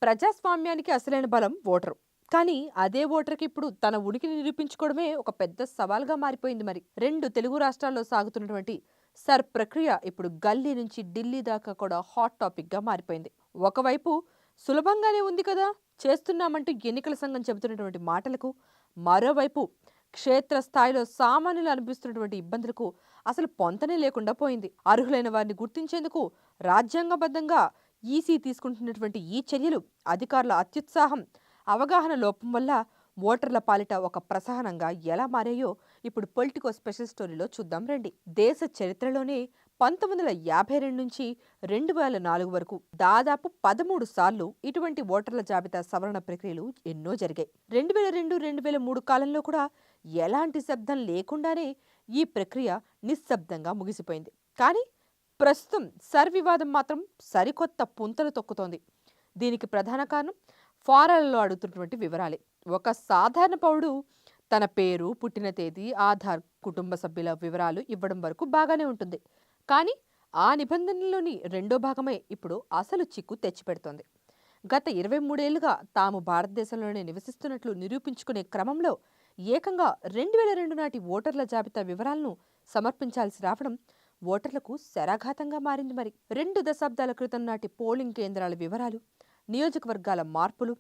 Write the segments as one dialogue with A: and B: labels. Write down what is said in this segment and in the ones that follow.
A: ప్రజాస్వామ్యానికి అసలైన బలం ఓటరు. కానీ అదే ఓటరుకి ఇప్పుడు తన ఉనికిని నిరూపించుకోవడమే ఒక పెద్ద సవాల్‌గా మారిపోయింది మరి. 2 తెలుగు రాష్ట్రాల్లో సాగుతున్నటువంటి ప్రక్రియ ఇప్పుడు గల్లీ నుంచి ఢిల్లీ దాకా కూడా హాట్ టాపిక్‌గా మారిపోయింది. ఒకవైపు సులభంగానే ఉంది కదా! చేస్తున్నామంటూ ఎన్నికల సంఘం చెబుతున్నటువంటి మాటలకు, మరోవైపు క్షేత్రస్థాయిలో సామాన్యులు అనిపిస్తున్నటువంటి ఇబ్బందులకు అసలు పొంతనే లేకుండా పోయింది. అర్హులైన వారిని గుర్తించేందుకు రాజ్యాంగబద్ధంగా ఈసీ తీసుకుంటున్నటువంటి ఈ చర్యలు అధికారుల అత్యుత్సాహం, అవగాహన లోపం వల్ల ఓటర్ల పాలిట ఒక ప్రసహనంగా ఎలా మారాయో ఇప్పుడు పొలిటికో స్పెషల్ స్టోరీలో చూద్దాం రండి. దేశ చరిత్రలోనే 1952 నుంచి 2004 వరకు దాదాపు 13 సార్లు ఇటువంటి ఓటర్ల జాబితా సవరణ ప్రక్రియలు ఎన్నో జరిగాయి. 2002, 2003 కాలంలో కూడా ఎలాంటి శబ్దం లేకుండానే ఈ ప్రక్రియ నిశ్శబ్దంగా ముగిసిపోయింది. కానీ ప్రస్తుతం వివాదం మాత్రం సరికొత్త పుంతలు తొక్కుతోంది. దీనికి ప్రధాన కారణం ఫారాలలో అడుగుతున్నటువంటి వివరాలే. ఒక సాధారణ పౌరుడు తన పేరు, పుట్టిన తేదీ, ఆధార్, కుటుంబ సభ్యుల వివరాలు ఇవ్వడం వరకు బాగానే ఉంటుంది. కానీ ఆ నిబంధనలోని రెండో భాగమే ఇప్పుడు అసలు చిక్కు తెచ్చిపెడుతోంది. గత 23 ఏళ్లుగా తాము భారతదేశంలోనే నివసిస్తున్నట్లు నిరూపించుకునే క్రమంలో ఏకంగా 2002 నాటి ఓటర్ల జాబితా వివరాలను సమర్పించాల్సి రావడం ఓటర్లకు శరాఘాతంగా మారింది మరి. 2 దశాబ్దాల క్రితం నాటి పోలింగ్ కేంద్రాల వివరాలు, నియోజకవర్గాల మార్పులు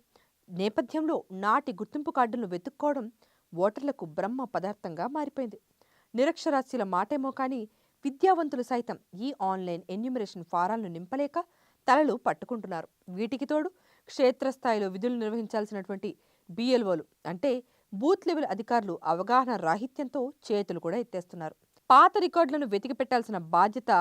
A: నేపథ్యంలో నాటి గుర్తింపు కార్డులను వెతుక్కోవడం ఓటర్లకు బ్రహ్మ పదార్థంగా మారిపోయింది. నిరక్షరాస్యుల మాటేమో కానీ విద్యావంతులు సైతం ఈ ఆన్లైన్ ఎన్యూమరేషన్ ఫారాలను నింపలేక తలలు పట్టుకుంటున్నారు. వీటికి తోడు క్షేత్రస్థాయిలో విధులు నిర్వహించాల్సినటువంటి బిఎల్ఓలు అంటే బూత్ లెవెల్ అధికారులు అవగాహన రాహిత్యంతో చేతులు కూడా ఎత్తేస్తున్నారు. పాత రికార్డులను వెతికి పెట్టాల్సిన బాధ్యత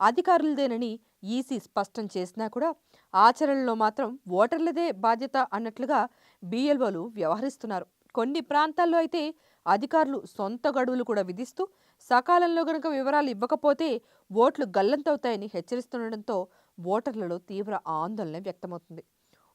A: అధికారులదేనని ఈసీ స్పష్టం చేసినా కూడా ఆచరణలో మాత్రం ఓటర్లదే బాధ్యత అన్నట్లుగా బిఎల్ఓలు వ్యవహరిస్తున్నారు. కొన్ని ప్రాంతాల్లో అయితే అధికారులు సొంత గడువులు కూడా విధిస్తూ సకాలంలో గనక వివరాలు ఇవ్వకపోతే ఓట్లు గల్లంతవుతాయని హెచ్చరిస్తుండటంతో ఓటర్లలో తీవ్ర ఆందోళన వ్యక్తమవుతుంది.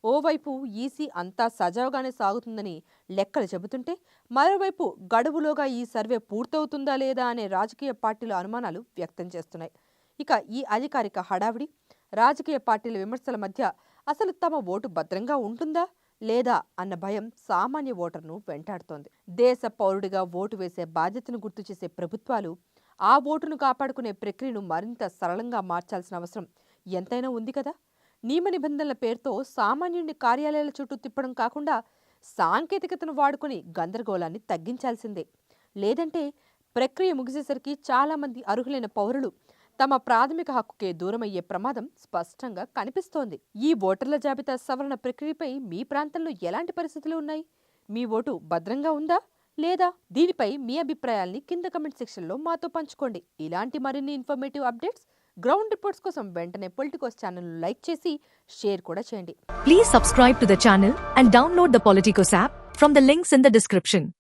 A: ఓవైపు ఈసీ అంతా సజావుగానే సాగుతుందని లెక్కలు చెబుతుంటే, మరోవైపు గడువులోగా ఈ సర్వే పూర్తవుతుందా లేదా అనే రాజకీయ పార్టీల అనుమానాలు వ్యక్తం చేస్తున్నాయి. ఇక ఈ అధికారిక హడావిడి, రాజకీయ పార్టీల విమర్శల మధ్య అసలు తమ ఓటు భద్రంగా ఉంటుందా లేదా అన్న భయం సామాన్య ఓటర్ను వెంటాడుతోంది. దేశ పౌరుడిగా ఓటు వేసే బాధ్యతను గుర్తు చేసే ప్రభుత్వాలు ఆ ఓటును కాపాడుకునే ప్రక్రియను మరింత సరళంగా మార్చాల్సిన అవసరం ఎంతైనా ఉంది కదా. నియమ నిబంధనల పేరుతో సామాన్యుడిని కార్యాలయాల చుట్టూ తిప్పడం కాకుండా సాంకేతికతను వాడుకుని గందరగోళాన్ని తగ్గించాల్సిందే. లేదంటే ప్రక్రియ ముగిసేసరికి చాలామంది అర్హులైన పౌరులు తమ ప్రాథమిక హక్కుకే దూరమయ్యే ప్రమాదం స్పష్టంగా కనిపిస్తోంది. ఈ ఓటర్ల జాబితా సవరణ ప్రక్రియపై మీ ప్రాంతంలో ఎలాంటి పరిస్థితులు ఉన్నాయి? మీ ఓటు భద్రంగా ఉందా లేదా? దీనిపై మీ అభిప్రాయాల్ని కింద కమెంట్ సెక్షన్లో మాతో పంచుకోండి. ఇలాంటి మరిన్ని ఇన్ఫర్మేటివ్ అప్డేట్స్, గ్రౌండ్ రిపోర్ట్స్ కోసం వెంటనే పొలిటికోస్ ఛానల్ లైక్ చేసి షేర్ కూడా చేయండి.
B: Please subscribe to the channel and download the Politicos app from the links in the description.